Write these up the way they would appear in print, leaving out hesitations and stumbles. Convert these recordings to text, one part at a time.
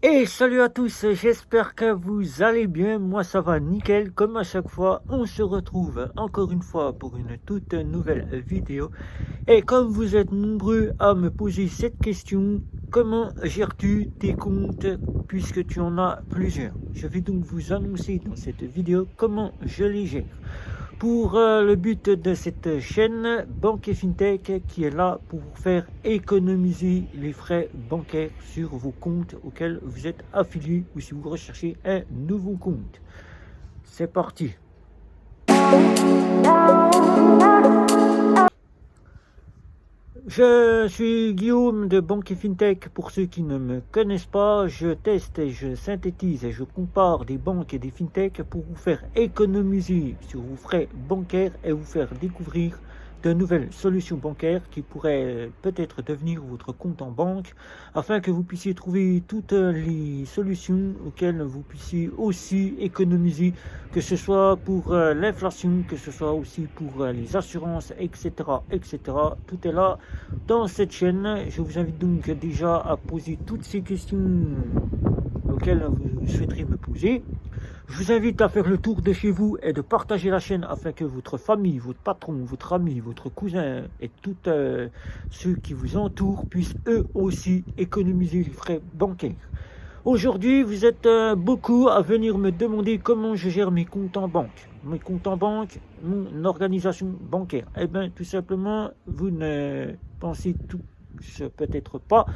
Et salut à tous, j'espère que vous allez bien, moi ça va nickel, comme à chaque fois, on se retrouve encore une fois pour une toute nouvelle vidéo. Et comme vous êtes nombreux à me poser cette question, comment gères-tu tes comptes puisque tu en as plusieurs? Je vais donc vous annoncer dans cette vidéo comment je les gère. Pour le but de cette chaîne, Banque et FinTech, qui est là pour vous faire économiser les frais bancaires sur vos comptes auxquels vous êtes affiliés ou si vous recherchez un nouveau compte. C'est parti. Je suis Guillaume de Banque et FinTech. Pour ceux qui ne me connaissent pas, je teste et je synthétise et je compare des banques et des FinTech pour vous faire économiser sur vos frais bancaires et vous faire découvrir de nouvelles solutions bancaires qui pourraient peut-être devenir votre compte en banque afin que vous puissiez trouver toutes les solutions auxquelles vous puissiez aussi économiser, que ce soit pour l'inflation, que ce soit aussi pour les assurances, etc., etc. Tout est là dans cette chaîne. Je vous invite donc déjà à poser toutes ces questions auxquelles vous souhaiterez me poser. Je vous invite à faire le tour de chez vous et de partager la chaîne afin que votre famille, votre patron, votre ami, votre cousin et tous ceux qui vous entourent puissent eux aussi économiser les frais bancaires. Aujourd'hui, vous êtes beaucoup à venir me demander comment je gère mes comptes en banque. Mes comptes en banque, mon organisation bancaire. Eh bien, tout simplement, vous ne pensez tous peut-être pas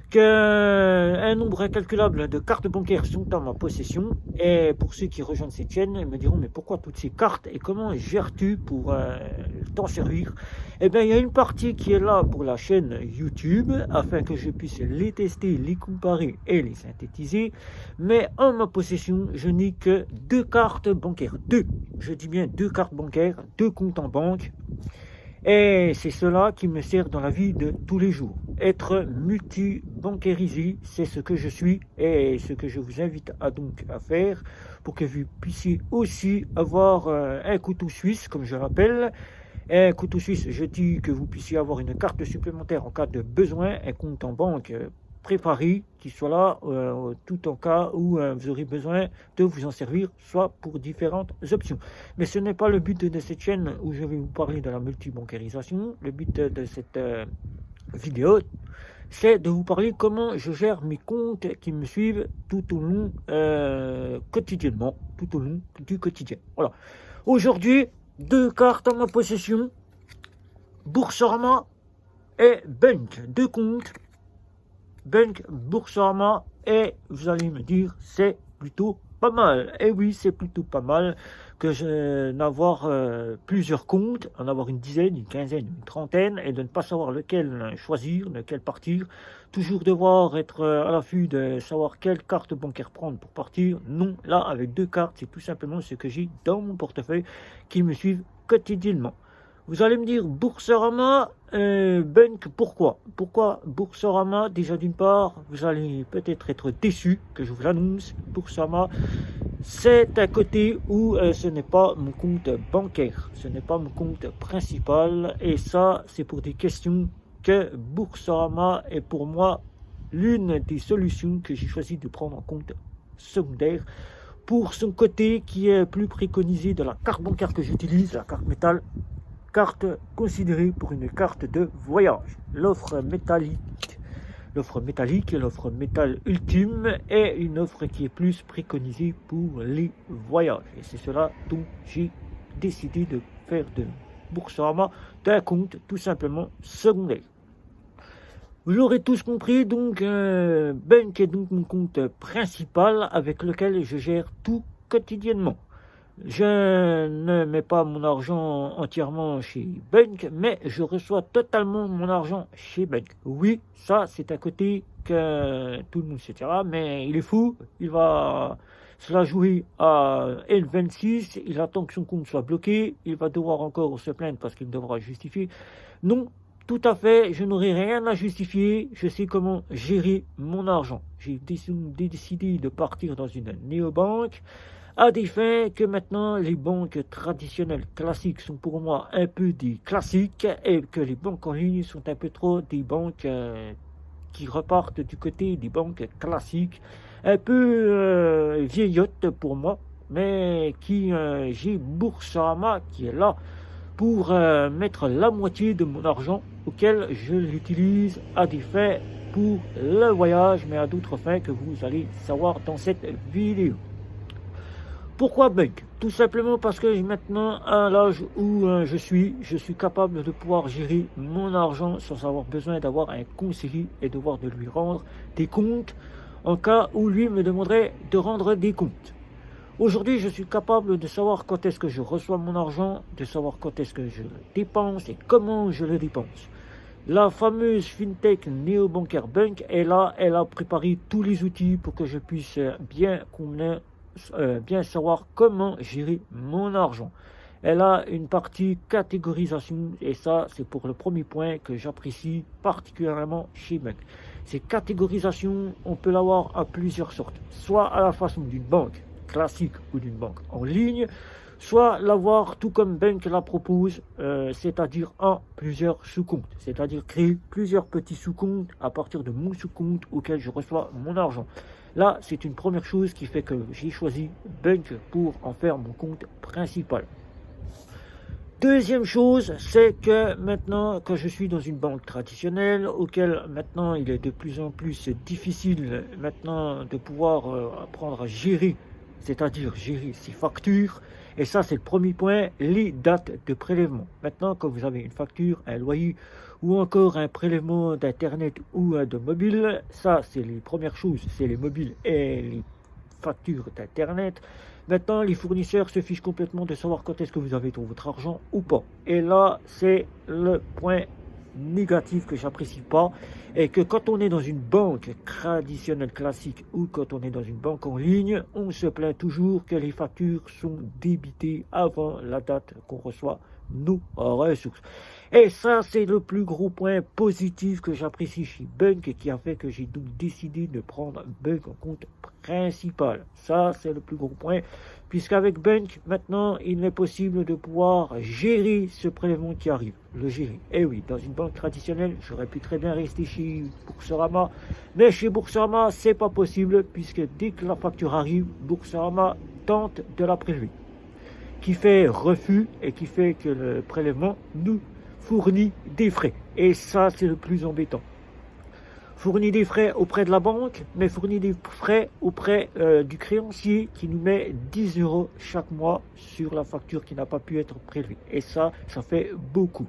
qu'un nombre incalculable de cartes bancaires sont en ma possession. Et pour ceux qui rejoignent cette chaîne, ils me diront, mais pourquoi toutes ces cartes et comment gères-tu pour t'en servir? Eh bien, il y a une partie qui est là pour la chaîne YouTube, afin que je puisse les tester, les comparer et les synthétiser. Mais en ma possession, je n'ai que 2 cartes bancaires. Je dis bien 2 cartes bancaires, 2 comptes en banque. Et c'est cela qui me sert dans la vie de tous les jours. Être multi-bancarisé, c'est ce que je suis et ce que je vous invite à faire pour que vous puissiez aussi avoir un couteau suisse, comme je l'appelle. Un couteau suisse, je dis que vous puissiez avoir une carte supplémentaire en cas de besoin, un compte en banque préparé qui soit là tout en cas où vous aurez besoin de vous en servir, soit pour différentes options. Mais ce n'est pas le but de cette chaîne où je vais vous parler de la multibancarisation. Le but de cette vidéo, c'est de vous parler comment je gère mes comptes qui me suivent tout au long quotidiennement, tout au long du quotidien. Voilà. Aujourd'hui, 2 cartes en ma possession, Boursorama et Bank, 2 comptes Bank, Boursorama, et vous allez me dire, c'est plutôt pas mal. Et oui, c'est plutôt pas mal que d'avoir plusieurs comptes, en avoir une dizaine, une quinzaine, une trentaine, et de ne pas savoir lequel choisir, lequel partir. Toujours devoir être à l'affût de savoir quelle carte bancaire prendre pour partir. Non, là, avec 2 cartes, c'est tout simplement ce que j'ai dans mon portefeuille qui me suivent quotidiennement. Vous allez me dire Boursorama, Bank, pourquoi? Pourquoi Boursorama? Déjà d'une part, vous allez peut-être être déçu que je vous l'annonce. Boursorama, c'est un côté où ce n'est pas mon compte bancaire, ce n'est pas mon compte principal. Et ça, c'est pour des questions que Boursorama est pour moi l'une des solutions que j'ai choisi de prendre en compte secondaire. Pour son côté qui est plus préconisé de la carte bancaire que j'utilise, la carte métal, carte considérée pour une carte de voyage. L'offre métallique, l'offre métal ultime est une offre qui est plus préconisée pour les voyages. Et c'est cela dont j'ai décidé de faire de Boursorama d'un compte tout simplement secondaire. Vous l'aurez tous compris, donc Bank est donc mon compte principal avec lequel je gère tout quotidiennement. Je ne mets pas mon argent entièrement chez Bank, mais je reçois totalement mon argent chez Bank. Oui, ça c'est un côté que tout le monde se dira, mais il est fou, il va se la jouer à L26, il attend que son compte soit bloqué, il va devoir encore se plaindre parce qu'il devra justifier. Non, tout à fait, je n'aurai rien à justifier, je sais comment gérer mon argent. J'ai décidé de partir dans une néobanque, à des fins que maintenant les banques traditionnelles classiques sont pour moi un peu des classiques et que les banques en ligne sont un peu trop des banques qui repartent du côté des banques classiques, un peu vieillottes pour moi, mais j'ai Boursorama qui est là pour mettre la moitié de mon argent auquel je l'utilise à des fins pour le voyage, mais à d'autres fins que vous allez savoir dans cette vidéo. Pourquoi Bunk? Tout simplement parce que maintenant, à l'âge où je suis capable de pouvoir gérer mon argent sans avoir besoin d'avoir un conseiller et devoir de lui rendre des comptes en cas où lui me demanderait de rendre des comptes. Aujourd'hui, je suis capable de savoir quand est-ce que je reçois mon argent, de savoir quand est-ce que je le dépense et comment je le dépense. La fameuse FinTech néobancaire Bunk est là, elle a préparé tous les outils pour que je puisse bien savoir comment gérer mon argent. Elle a une partie catégorisation et ça, c'est pour le premier point que j'apprécie particulièrement chez Bunk. Ces catégorisations, on peut l'avoir à plusieurs sortes, soit à la façon d'une banque classique ou d'une banque en ligne, soit l'avoir tout comme Bunk la propose, c'est-à-dire en plusieurs sous-comptes, c'est-à-dire créer plusieurs petits sous-comptes à partir de mon sous-compte auquel je reçois mon argent. Là, c'est une première chose qui fait que j'ai choisi Bunk pour en faire mon compte principal. Deuxième chose, c'est que maintenant, quand je suis dans une banque traditionnelle, auquel maintenant il est de plus en plus difficile maintenant de pouvoir apprendre à gérer, c'est-à-dire gérer ses factures. Et ça, c'est le premier point, les dates de prélèvement. Maintenant, quand vous avez une facture, un loyer ou encore un prélèvement d'internet ou de mobile, ça, c'est les premières choses, c'est les mobiles et les factures d'internet. Maintenant, les fournisseurs se fichent complètement de savoir quand est-ce que vous avez votre argent ou pas. Et là, c'est le point négatif que j'apprécie pas, et que quand on est dans une banque traditionnelle classique ou quand on est dans une banque en ligne, on se plaint toujours que les factures sont débitées avant la date qu'on reçoit nos ressources. Et ça, c'est le plus gros point positif que j'apprécie chez Bunk et qui a fait que j'ai donc décidé de prendre Bunk en compte principal. Ça, c'est le plus gros point, puisqu'avec Bunk, maintenant, il est possible de pouvoir gérer ce prélèvement qui arrive. Le gérer. Et oui, dans une banque traditionnelle, j'aurais pu très bien rester chez Boursorama, mais chez Boursorama, c'est pas possible, puisque dès que la facture arrive, Boursorama tente de la prélever, qui fait refus et qui fait que le prélèvement nous fournit des frais. Et ça, c'est le plus embêtant. Fournit des frais auprès de la banque, mais fournit des frais auprès du créancier qui nous met 10 € chaque mois sur la facture qui n'a pas pu être prélevée. Et ça fait beaucoup.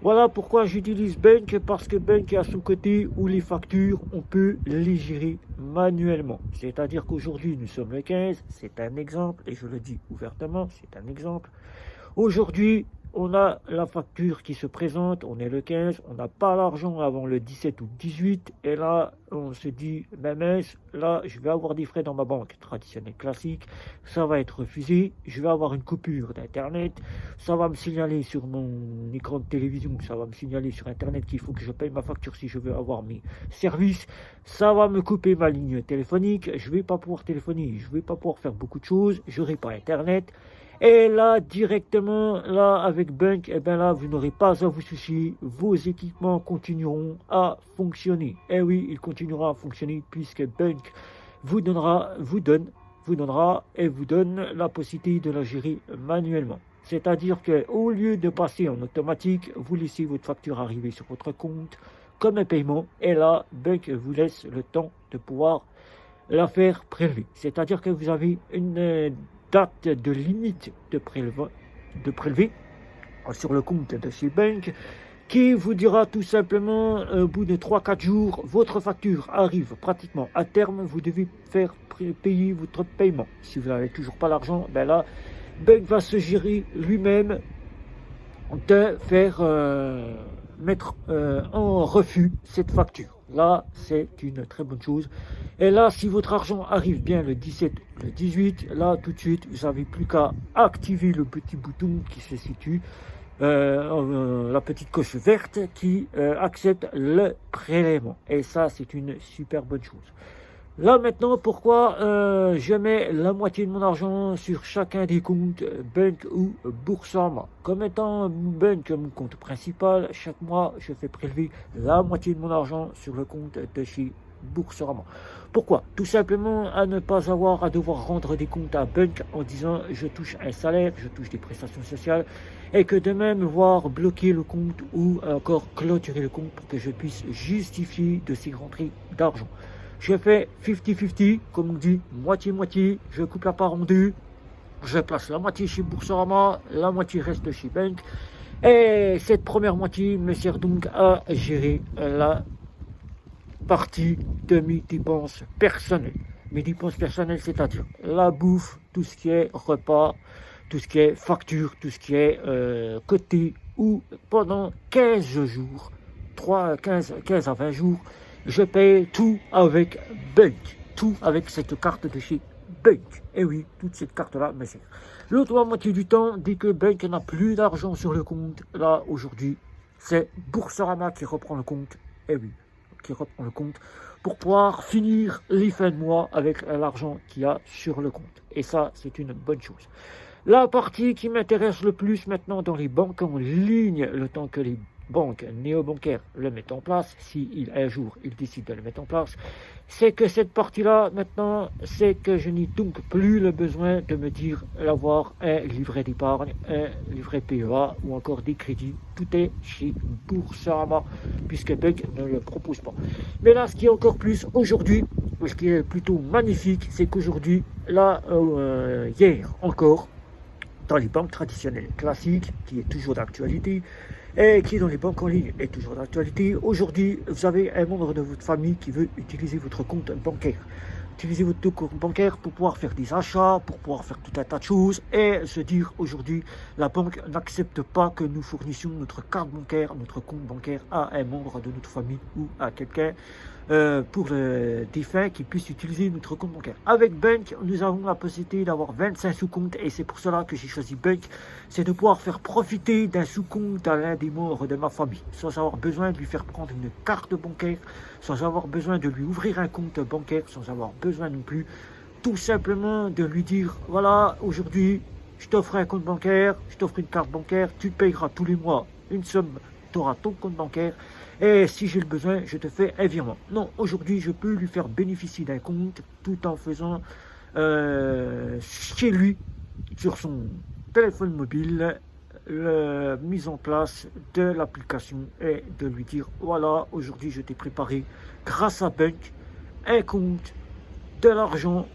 Voilà pourquoi j'utilise Bunk, parce que Bunk est à son côté où les factures, on peut les gérer manuellement. C'est-à-dire qu'aujourd'hui, nous sommes le 15, c'est un exemple, et je le dis ouvertement, c'est un exemple. Aujourd'hui, on a la facture qui se présente, on est le 15, on n'a pas l'argent avant le 17 ou 18, et là, on se dit, ben mince, là, je vais avoir des frais dans ma banque traditionnelle classique, ça va être refusé, je vais avoir une coupure d'internet, ça va me signaler sur mon écran de télévision, ça va me signaler sur internet qu'il faut que je paye ma facture si je veux avoir mes services, ça va me couper ma ligne téléphonique, je vais pas pouvoir téléphoner, je vais pas pouvoir faire beaucoup de choses, j'aurai pas internet. Et là, directement, là, avec Bunk, eh bien là, vous n'aurez pas à vous soucier. Vos équipements continueront à fonctionner. Et oui, ils continueront à fonctionner puisque Bunk vous donne la possibilité de la gérer manuellement. C'est-à-dire qu'au lieu de passer en automatique, vous laissez votre facture arriver sur votre compte comme un paiement. Et là, Bunk vous laisse le temps de pouvoir la faire prélever. C'est-à-dire que vous avez une date de limite de prélever sur le compte de chez Bunk, qui vous dira tout simplement au bout de 3-4 jours, votre facture arrive pratiquement à terme, vous devez faire payer votre paiement. Si vous n'avez toujours pas l'argent, ben là, Bunk va se gérer lui-même de faire mettre en refus cette facture. Là, c'est une très bonne chose. Et là, si votre argent arrive bien le 17, le 18, là, tout de suite, vous n'avez plus qu'à activer le petit bouton qui se situe, la petite coche verte qui accepte le prélèvement. Et ça, c'est une super bonne chose. Là maintenant, pourquoi je mets la moitié de mon argent sur chacun des comptes Bank ou Boursorama. Comme étant Bank mon compte principal, chaque mois je fais prélever la moitié de mon argent sur le compte de chez Boursorama. Pourquoi? Tout simplement à ne pas avoir à devoir rendre des comptes à Bank en disant je touche un salaire, je touche des prestations sociales, et que de même voir bloquer le compte ou encore clôturer le compte pour que je puisse justifier de ces rentrées d'argent. Je fais 50-50, comme on dit, moitié-moitié, je coupe la part en deux, je place la moitié chez Boursorama, la moitié reste chez Bank, et cette première moitié me sert donc à gérer la partie de mes dépenses personnelles. Mes dépenses personnelles, c'est-à-dire la bouffe, tout ce qui est repas, tout ce qui est facture, tout ce qui est côté, ou pendant 15 jours, 15 à 20 jours, je paye tout avec Bank, tout avec cette carte de chez Bank. Et oui, toute cette carte-là me sert. L'autre moitié du temps, dès que Bank n'a plus d'argent sur le compte, là, aujourd'hui, c'est Boursorama qui reprend le compte. Et oui, qui reprend le compte pour pouvoir finir les fins de mois avec l'argent qu'il y a sur le compte. Et ça, c'est une bonne chose. La partie qui m'intéresse le plus maintenant dans les banques en ligne, le temps que les banques néobancaires le mettent en place, si un jour ils décident de le mettre en place, c'est que cette partie-là, maintenant, c'est que je n'ai donc plus le besoin de me dire d'avoir un livret d'épargne, un livret PEA ou encore des crédits. Tout est chez Boursorama, puisque Bank ne le propose pas. Mais là, ce qui est encore plus aujourd'hui, ce qui est plutôt magnifique, c'est qu'aujourd'hui, là, hier encore, dans les banques traditionnelles classiques, qui est toujours d'actualité, et qui dans les banques en ligne est toujours d'actualité. Aujourd'hui, vous avez un membre de votre famille qui veut utiliser votre compte bancaire. Utiliser votre compte bancaire pour pouvoir faire des achats, pour pouvoir faire tout un tas de choses, et se dire aujourd'hui, la banque n'accepte pas que nous fournissions notre carte bancaire, notre compte bancaire à un membre de notre famille ou à quelqu'un pour des fins qui puissent utiliser notre compte bancaire. Avec Bank, nous avons la possibilité d'avoir 25 sous-comptes, et c'est pour cela que j'ai choisi Bank, c'est de pouvoir faire profiter d'un sous-compte à l'un des membres de ma famille, sans avoir besoin de lui faire prendre une carte bancaire, sans avoir besoin de lui ouvrir un compte bancaire, sans avoir besoin non plus tout simplement de lui dire voilà, aujourd'hui je t'offre un compte bancaire, je t'offre une carte bancaire, tu payeras tous les mois une somme, tu auras ton compte bancaire, et si j'ai le besoin, je te fais un virement. Non, aujourd'hui, je peux lui faire bénéficier d'un compte tout en faisant chez lui, sur son téléphone mobile, la mise en place de l'application et de lui dire voilà, aujourd'hui, je t'ai préparé, grâce à Bank, un compte, de l'argent.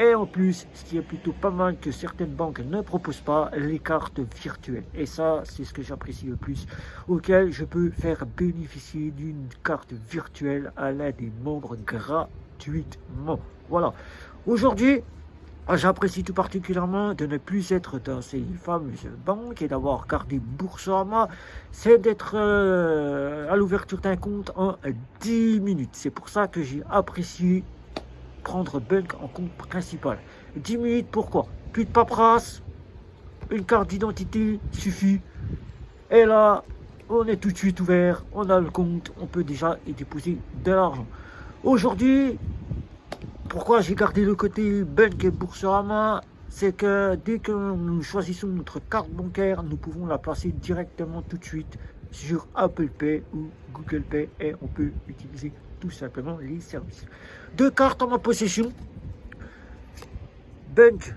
Et en plus, ce qui est plutôt pas mal que certaines banques ne proposent pas, les cartes virtuelles. Et ça, c'est ce que j'apprécie le plus, auquel je peux faire bénéficier d'une carte virtuelle à l'un des membres gratuitement. Voilà. Aujourd'hui, j'apprécie tout particulièrement de ne plus être dans ces fameuses banques et d'avoir gardé Boursorama. C'est d'être à l'ouverture d'un compte en 10 minutes. C'est pour ça que j'ai apprécié prendre Bank en compte principal. 10 minutes, pourquoi? Plus de paperasse, une carte d'identité suffit. Et là, on est tout de suite ouvert, on a le compte, on peut déjà y déposer de l'argent. Aujourd'hui, pourquoi j'ai gardé le côté Bank et Boursorama? C'est que dès que nous choisissons notre carte bancaire, nous pouvons la placer directement tout de suite sur Apple Pay ou Google Pay, et on peut utiliser tout simplement les services. 2 cartes en ma possession, Bank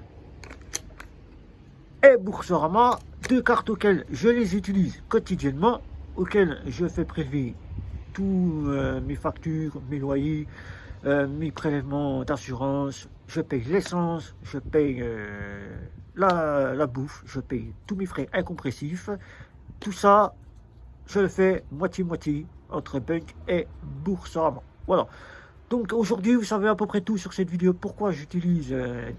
et Boursorama, 2 cartes auxquelles je les utilise quotidiennement, auxquelles je fais prélever tous mes factures, mes loyers, mes prélèvements d'assurance, je paye l'essence, je paye la bouffe, je paye tous mes frais incompressifs. Tout ça, je le fais moitié-moitié entre Bank et Boursorama. Voilà. Donc aujourd'hui, vous savez à peu près tout sur cette vidéo. Pourquoi j'utilise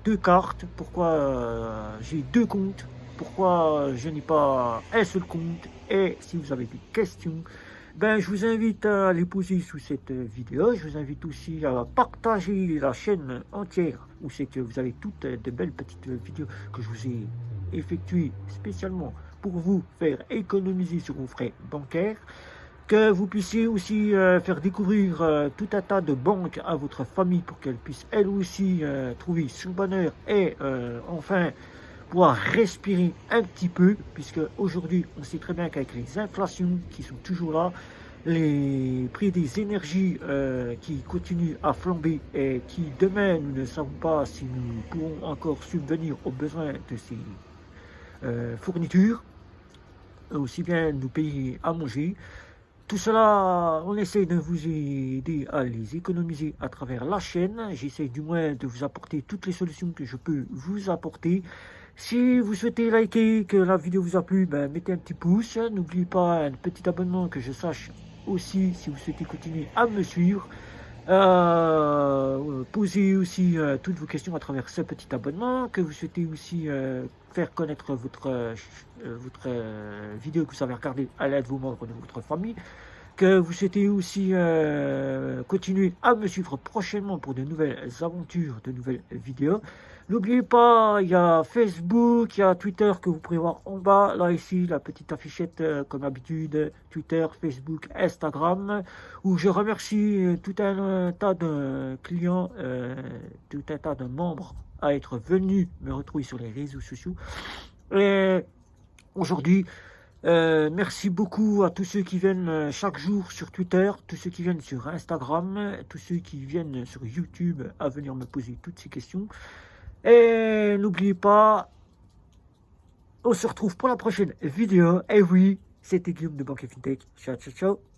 2 cartes, pourquoi j'ai 2 comptes, pourquoi je n'ai pas un seul compte. Et si vous avez des questions, ben, je vous invite à les poser sous cette vidéo. Je vous invite aussi à partager la chaîne entière, où c'est que vous avez toutes de belles petites vidéos que je vous ai effectuées spécialement pour vous faire économiser sur vos frais bancaires. que vous puissiez aussi faire découvrir tout un tas de banques à votre famille pour qu'elle puisse elle aussi trouver son bonheur et enfin pouvoir respirer un petit peu, puisque aujourd'hui on sait très bien qu'avec les inflations qui sont toujours là, les prix des énergies qui continuent à flamber et qui demain nous ne savons pas si nous pourrons encore subvenir aux besoins de ces fournitures, aussi bien nous payer à manger. Tout cela, on essaie de vous aider à les économiser à travers la chaîne. J'essaie du moins de vous apporter toutes les solutions que je peux vous apporter. Si vous souhaitez liker, que la vidéo vous a plu, ben, mettez un petit pouce. N'oubliez pas un petit abonnement que je sache aussi si vous souhaitez continuer à me suivre. Posez aussi toutes vos questions à travers ce petit abonnement, que vous souhaitez aussi faire connaître votre vidéo que vous avez regardée à l'aide de vos membres de votre famille, que vous souhaitez aussi continuer à me suivre prochainement pour de nouvelles aventures, de nouvelles vidéos. N'oubliez pas, il y a Facebook, il y a Twitter que vous pouvez voir en bas, là ici, la petite affichette comme d'habitude, Twitter, Facebook, Instagram, où je remercie tout un tas de clients, tout un tas de membres à être venus me retrouver sur les réseaux sociaux. Et aujourd'hui, merci beaucoup à tous ceux qui viennent chaque jour sur Twitter, tous ceux qui viennent sur Instagram, tous ceux qui viennent sur YouTube à venir me poser toutes ces questions. Et n'oubliez pas, on se retrouve pour la prochaine vidéo. Et oui, c'était Guillaume de Banque FinTech. Ciao, ciao, ciao.